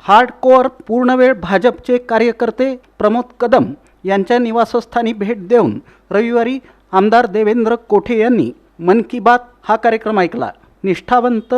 हार्डकोअर पूर्णवेळ भाजपचे कार्यकर्ते प्रमोद कदम यांच्या निवासस्थानी भेट देऊन रविवारी आमदार देवेंद्र कोठे यांनी मन की बात हा कार्यक्रम ऐकला। निष्ठावंत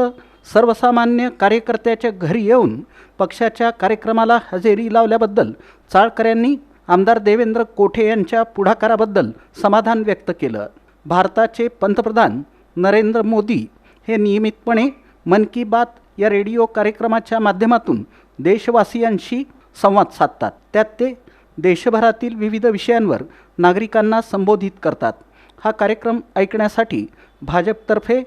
सर्वसामान्य कार्यकर्त्याच्या घरी येऊन पक्षाच्या कार्यक्रमाला हजेरी लावल्याबद्दल चाळकऱ्यांनी आमदार देवेंद्र कोठे यांच्या पुढाकाराबद्दल समाधान व्यक्त केलं। भारताचे पंतप्रधान नरेंद्र मोदी हे नियमितपणे मन की बात या रेडिओ कार्यक्रमाच्या माध्यमातून देशवासियांशी संवाद साधतात। त्यात ते देशभरातील विविध विषयांवर नागरिकांना संबोधित करतात। हा कार्यक्रम ऐकण्यासाठी भाजपतर्फे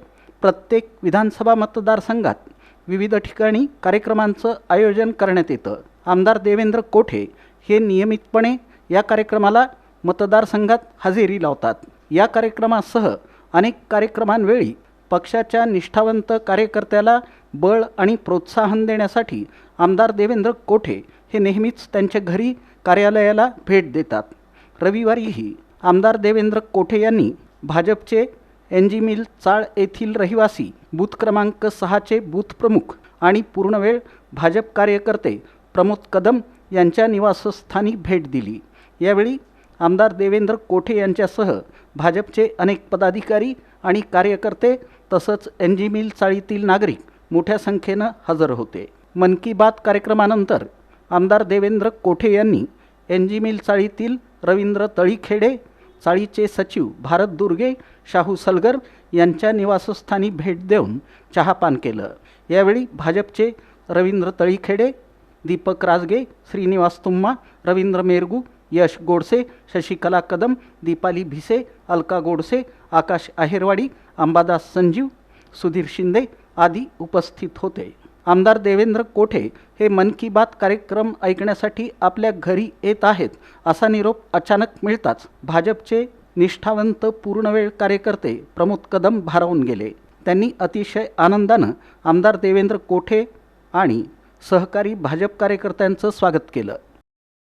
प्रत्येक विधानसभा मतदारसंघात विविध ठिकाणी कार्यक्रमांचं आयोजन करण्यात येतं। आमदार देवेंद्र कोठे हे नियमितपणे या कार्यक्रमाला मतदारसंघात हजेरी लावतात। या कार्यक्रमासह अनेक कार्यक्रमांवेळी पक्षाच्या निष्ठावंत कार्यकर्त्याला बळ आणि प्रोत्साहन देण्यासाठी आमदार देवेंद्र कोठे हे नेहमीच त्यांच्या घरी कार्यालयाला भेट देतात। रविवारीही आमदार देवेंद्र कोठे यांनी भाजपचे एनजी मिल चाळ येथील रहिवासी बूथ क्रमांक 6चे बूथ प्रमुख आणि पूर्णवेळ भाजप कार्यकर्ते प्रमोद कदम यांच्या निवासस्थानी भेट दिली। यावेळी आमदार देवेंद्र कोठे यांच्यासह भाजपचे अनेक पदाधिकारी आणि कार्यकर्ते तसंच एनजी मिल चाळीतील नागरिक मोठ्या संख्येनं हजर होते। मन की बात कार्यक्रमानंतर आमदार देवेंद्र कोठे यांनी एनजी मिल चाळीतील रवींद्र तळीखेडे, चाळीचे सचिव भारत दुर्गे, शाहू सलगर यांच्या निवासस्थानी भेट देऊन चहापान केलं। यावेळी भाजपचे रवींद्र तळीखेडे, दीपक राजगे, श्रीनिवास तुम्मा, रवींद्र मेरगू, यश गोडसे, शशिकला कदम, दीपाली भिसे, अलका गोडसे, आकाश आहेरवाडी, अंबादास संजीव, सुधीर शिंदे आदी उपस्थित होते। आमदार देवेंद्र कोठे हे मन की बात कार्यक्रम ऐकण्यासाठी आपल्या घरी येत आहेत असा निरोप अचानक मिळताच भाजपचे निष्ठावंत पूर्णवेळ कार्यकर्ते प्रमोद कदम भारावून गेले। त्यांनी अतिशय आनंदानं आमदार देवेंद्र कोठे आणि सहकारी भाजप कार्यकर्त्यांचं स्वागत केलं।